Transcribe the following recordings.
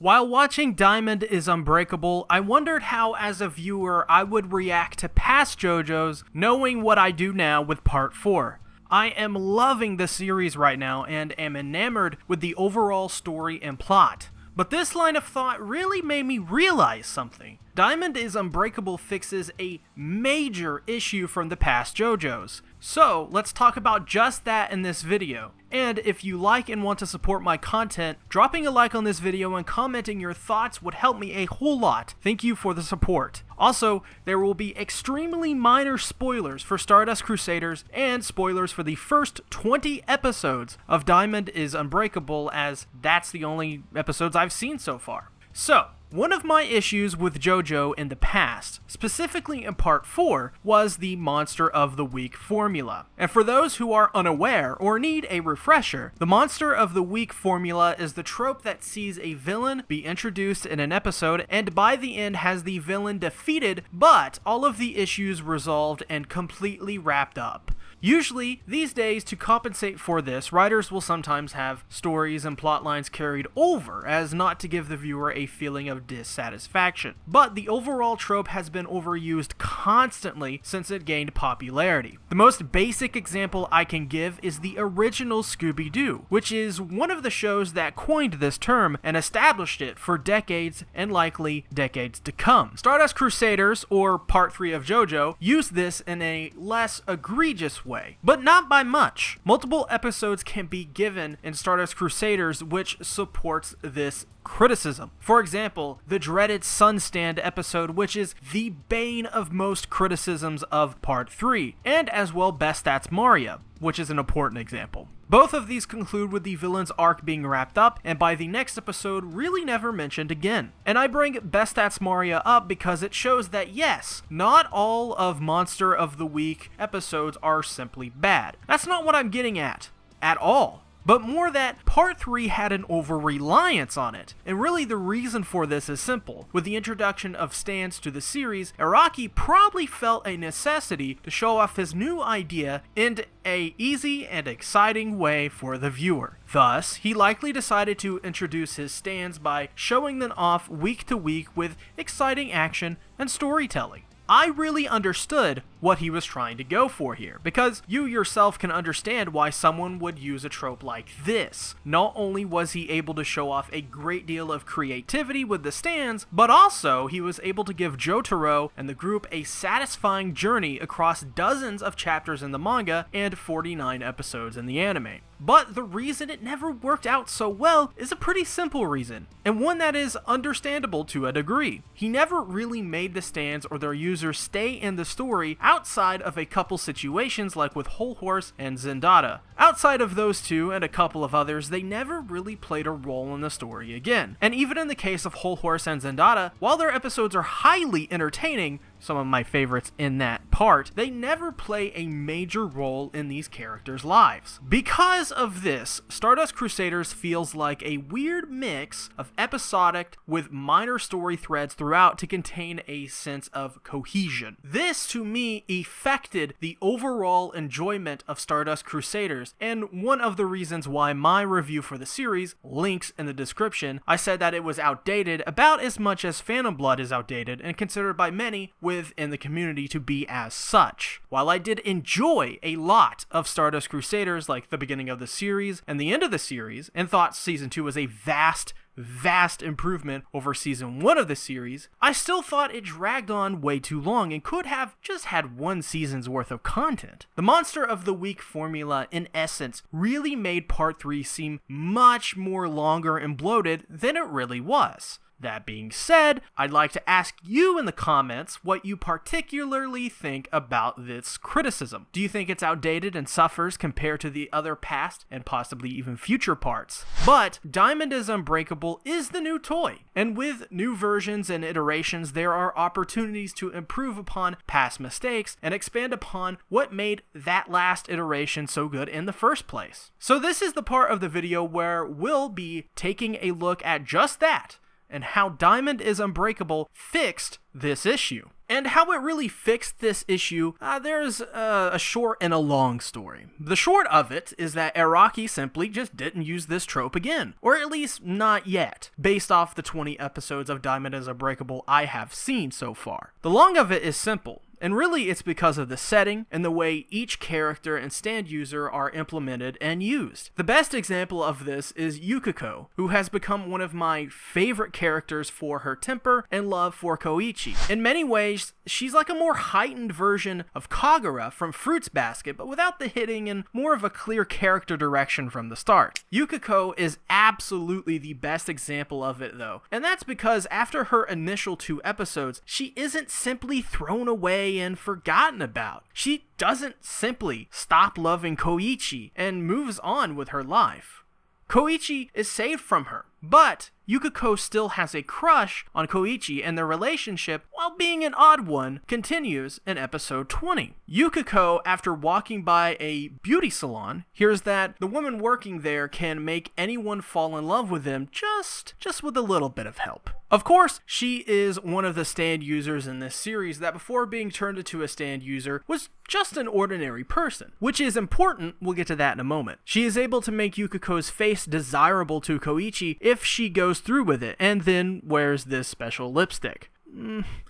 While watching Diamond is Unbreakable, I wondered how as a viewer I would react to past JoJo's knowing what I do now with Part 4. I am loving the series right now and am enamored with the overall story and plot. But this line of thought really made me realize something. Diamond is Unbreakable fixes a major issue from the past JoJo's. So, let's talk about just that in this video. And if you like and want to support my content, dropping a like on this video and commenting your thoughts would help me a whole lot. Thank you for the support. Also, there will be extremely minor spoilers for Stardust Crusaders and spoilers for the first 20 episodes of Diamond is Unbreakable, as that's the only episodes I've seen so far. So, one of my issues with JoJo in the past, specifically in Part 4, was the Monster of the Week formula. And for those who are unaware or need a refresher, the Monster of the Week formula is the trope that sees a villain be introduced in an episode and by the end has the villain defeated, but all of the issues resolved and completely wrapped up. Usually, these days, to compensate for this, writers will sometimes have stories and plot lines carried over as not to give the viewer a feeling of dissatisfaction. But the overall trope has been overused constantly since it gained popularity. The most basic example I can give is the original Scooby-Doo, which is one of the shows that coined this term and established it for decades and likely decades to come. Stardust Crusaders, or Part 3 of JoJo, used this in a less egregious way, but not by much. Multiple episodes can be given in Stardust Crusaders which supports this criticism. For example, the dreaded Sunstand episode, which is the bane of most criticisms of Part 3, and as well Best Stats Maria, which is an important example. Both of these conclude with the villain's arc being wrapped up, and by the next episode really never mentioned again. And I bring Best Stats Maria up because it shows that yes, not all of Monster of the Week episodes are simply bad. That's not what I'm getting at all. But more that Part 3 had an over-reliance on it. And really the reason for this is simple. With the introduction of stands to the series, Araki probably felt a necessity to show off his new idea in a easy and exciting way for the viewer. Thus, he likely decided to introduce his stands by showing them off week to week with exciting action and storytelling. I really understood what he was trying to go for here, because you yourself can understand why someone would use a trope like this. Not only was he able to show off a great deal of creativity with the stands, but also he was able to give Jotaro and the group a satisfying journey across dozens of chapters in the manga and 49 episodes in the anime. But the reason it never worked out so well is a pretty simple reason, and one that is understandable to a degree. He never really made the stands or their users stay in the story outside of a couple situations like with Whole Horse and Zendata. Outside of those two and a couple of others, they never really played a role in the story again. And even in the case of Whole Horse and Zendata, while their episodes are highly entertaining, some of my favorites in that part, they never play a major role in these characters' lives. Because of this, Stardust Crusaders feels like a weird mix of episodic with minor story threads throughout to contain a sense of cohesion. This, to me, affected the overall enjoyment of Stardust Crusaders, and one of the reasons why my review for the series, links in the description, I said that it was outdated about as much as Phantom Blood is outdated and considered by many within the community to be as such. While I did enjoy a lot of Stardust Crusaders, like the beginning of the series and the end of the series, and thought Season 2 was a vast improvement over Season 1 of the series, I still thought it dragged on way too long and could have just had one season's worth of content. The Monster of the Week formula, in essence, really made Part 3 seem much more longer and bloated than it really was. That being said, I'd like to ask you in the comments what you particularly think about this criticism. Do you think it's outdated and suffers compared to the other past and possibly even future parts? But Diamond is Unbreakable is the new toy, and with new versions and iterations, there are opportunities to improve upon past mistakes and expand upon what made that last iteration so good in the first place. So this is the part of the video where we'll be taking a look at just that, and how Diamond is Unbreakable fixed this issue. And how it really fixed this issue, there's a short and a long story. The short of it is that Araki simply just didn't use this trope again, or at least not yet, based off the 20 episodes of Diamond is Unbreakable I have seen so far. The long of it is simple. And really, it's because of the setting and the way each character and stand user are implemented and used. The best example of this is Yukiko, who has become one of my favorite characters for her temper and love for Koichi. In many ways, she's like a more heightened version of Kagura from Fruits Basket, but without the hitting and more of a clear character direction from the start. Yukiko is absolutely the best example of it though, and that's because after her initial 2 episodes, she isn't simply thrown away and forgotten about. She doesn't simply stop loving Koichi and moves on with her life. Koichi is saved from her, but Yukiko still has a crush on Koichi, and their relationship, while being an odd one, continues in episode 20. Yukiko, after walking by a beauty salon, hears that the woman working there can make anyone fall in love with them just with a little bit of help. Of course, she is one of the stand users in this series that before being turned into a stand user was just an ordinary person, which is important. We'll get to that in a moment. She is able to make Yukiko's face desirable to Koichi if she goes through with it, and then wears this special lipstick.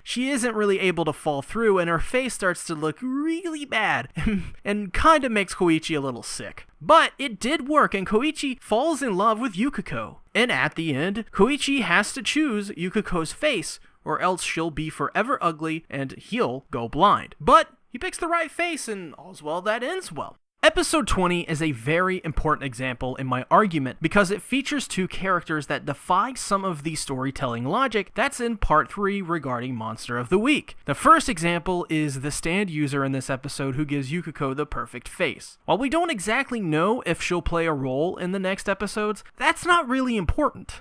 She isn't really able to fall through, and her face starts to look really bad and kind of makes Koichi a little sick. But it did work, and Koichi falls in love with Yukiko. And at the end, Koichi has to choose Yukiko's face, or else she'll be forever ugly and he'll go blind. But he picks the right face, and all's well that ends well. Episode 20 is a very important example in my argument because it features 2 characters that defy some of the storytelling logic that's in part 3 regarding Monster of the Week. The first example is the stand user in this episode who gives Yukiko the perfect face. While we don't exactly know if she'll play a role in the next episodes, that's not really important.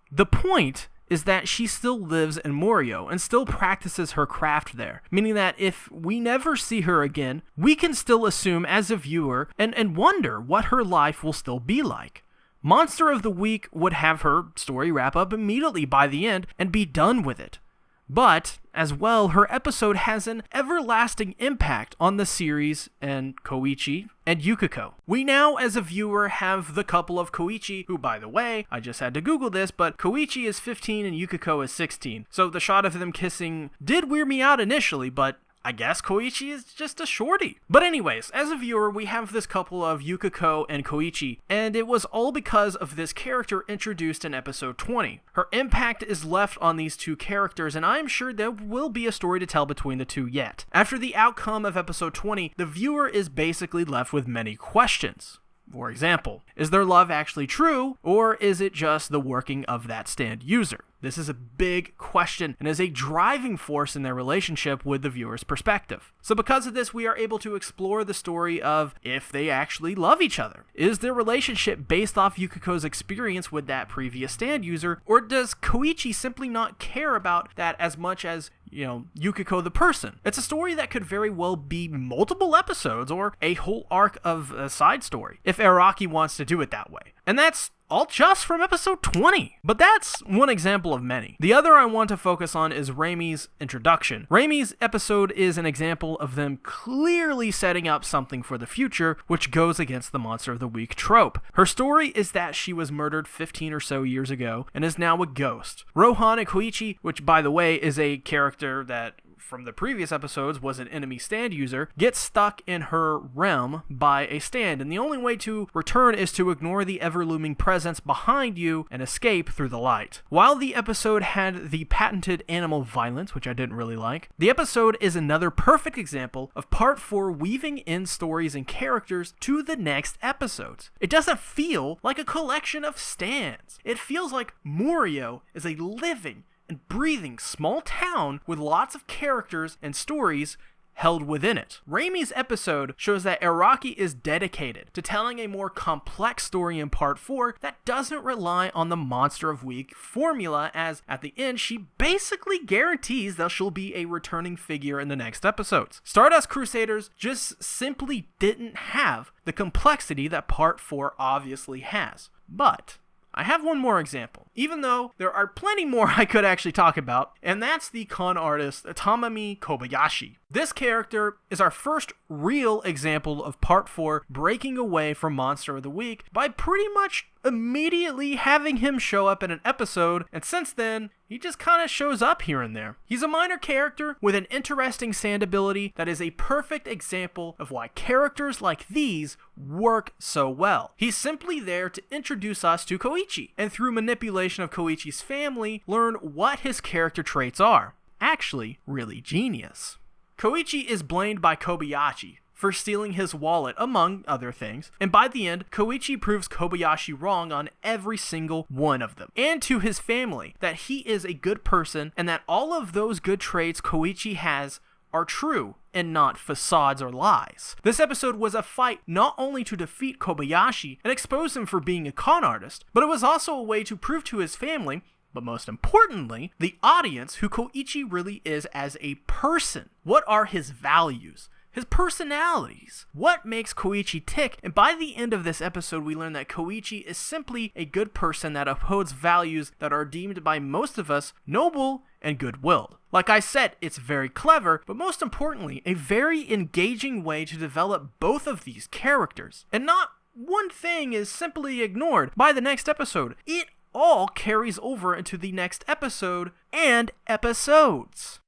The point is that she still lives in Morio and still practices her craft there, meaning that if we never see her again, we can still assume as a viewer and wonder what her life will still be like. Monster of the Week would have her story wrap up immediately by the end and be done with it. But, as well, her episode has an everlasting impact on the series and Koichi and Yukiko. We now, as a viewer, have the couple of Koichi, who, by the way, I just had to Google this, but Koichi is 15 and Yukiko is 16. So the shot of them kissing did weird me out initially, but I guess Koichi is just a shorty. But anyways, as a viewer, we have this couple of Yukiko and Koichi, and it was all because of this character introduced in episode 20. Her impact is left on these 2 characters, and I'm sure there will be a story to tell between the 2 yet. After the outcome of episode 20, the viewer is basically left with many questions. For example, is their love actually true, or is it just the working of that stand user? This is a big question and is a driving force in their relationship with the viewer's perspective. So because of this, we are able to explore the story of if they actually love each other. Is their relationship based off Yukiko's experience with that previous stand user, or does Koichi simply not care about that as much as, Yukiko the person? It's a story that could very well be multiple episodes or a whole arc of a side story, if Araki wants to do it that way. And that's all just from episode 20. But that's one example of many. The other I want to focus on is Reimi's introduction. Reimi's episode is an example of them clearly setting up something for the future, which goes against the Monster of the Week trope. Her story is that she was murdered 15 or so years ago and is now a ghost. Rohan and Koichi, which by the way is a character that from the previous episodes was an enemy stand user, gets stuck in her realm by a stand, and the only way to return is to ignore the ever-looming presence behind you and escape through the light. While the episode had the patented animal violence, which I didn't really like, the episode is another perfect example of part 4 weaving in stories and characters to the next episodes. It doesn't feel like a collection of stands. It feels like Morio is a living and breathing small town with lots of characters and stories held within it. Reimi's episode shows that Araki is dedicated to telling a more complex story in part 4 that doesn't rely on the Monster of Week formula, as at the end she basically guarantees that she'll be a returning figure in the next episodes. Stardust Crusaders just simply didn't have the complexity that part 4 obviously has. But I have one more example, even though there are plenty more I could actually talk about, and that's the con artist Tamami Kobayashi. This character is our first real example of Part 4 breaking away from Monster of the Week by pretty much immediately having him show up in an episode, and since then, he just kind of shows up here and there. He's a minor character with an interesting sand ability that is a perfect example of why characters like these work so well. He's simply there to introduce us to Koichi, and through manipulation of Koichi's family, learn what his character traits are. Actually, really genius. Koichi is blamed by Kobayashi for stealing his wallet, among other things, and by the end, Koichi proves Kobayashi wrong on every single one of them, and to his family, that he is a good person, and that all of those good traits Koichi has are true, and not facades or lies. This episode was a fight not only to defeat Kobayashi and expose him for being a con artist, but it was also a way to prove to his family, but most importantly, the audience, who Koichi really is as a person. What are his values? His personalities. What makes Koichi tick? And by the end of this episode, we learn that Koichi is simply a good person that upholds values that are deemed by most of us noble and good-willed. Like I said, it's very clever, but most importantly, a very engaging way to develop both of these characters. And not one thing is simply ignored. By the next episode, it all carries over into the next episode and episodes.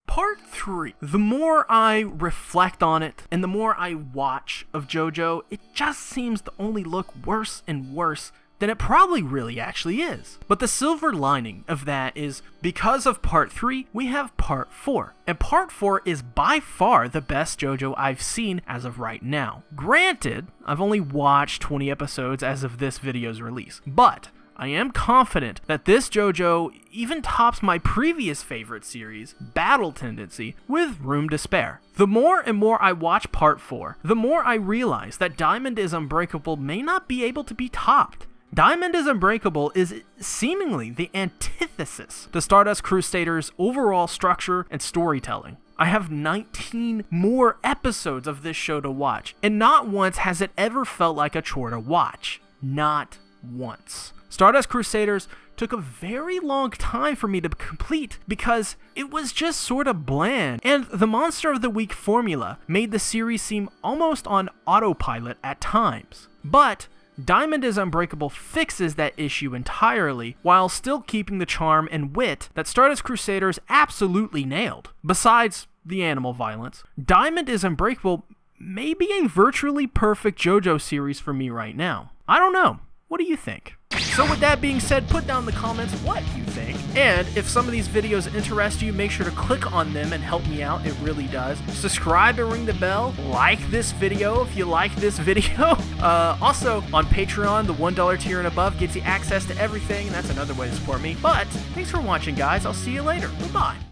Part 3. The more I reflect on it and the more I watch of Jojo, it just seems to only look worse and worse than it probably really actually is. But the silver lining of that is, because of Part 3, we have Part 4. And Part 4 is by far the best Jojo I've seen as of right now. Granted, I've only watched 20 episodes as of this video's release, but I am confident that this Jojo even tops my previous favorite series, Battle Tendency, with room to spare. The more and more I watch Part 4, the more I realize that Diamond is Unbreakable may not be able to be topped. Diamond is Unbreakable is seemingly the antithesis to Stardust Crusader's overall structure and storytelling. I have 19 more episodes of this show to watch, and not once has it ever felt like a chore to watch. Not once. Stardust Crusaders took a very long time for me to complete because it was just sort of bland, and the Monster of the Week formula made the series seem almost on autopilot at times. But Diamond is Unbreakable fixes that issue entirely while still keeping the charm and wit that Stardust Crusaders absolutely nailed. Besides the animal violence, Diamond is Unbreakable may be a virtually perfect JoJo series for me right now. I don't know. What do you think? So with that being said, put down in the comments what you think. And if some of these videos interest you, make sure to click on them and help me out. It really does. Subscribe and ring the bell. Like this video if you like this video. Also, on Patreon, the $1 tier and above gets you access to everything, and that's another way to support me. But thanks for watching, guys. I'll see you later. Bye-bye.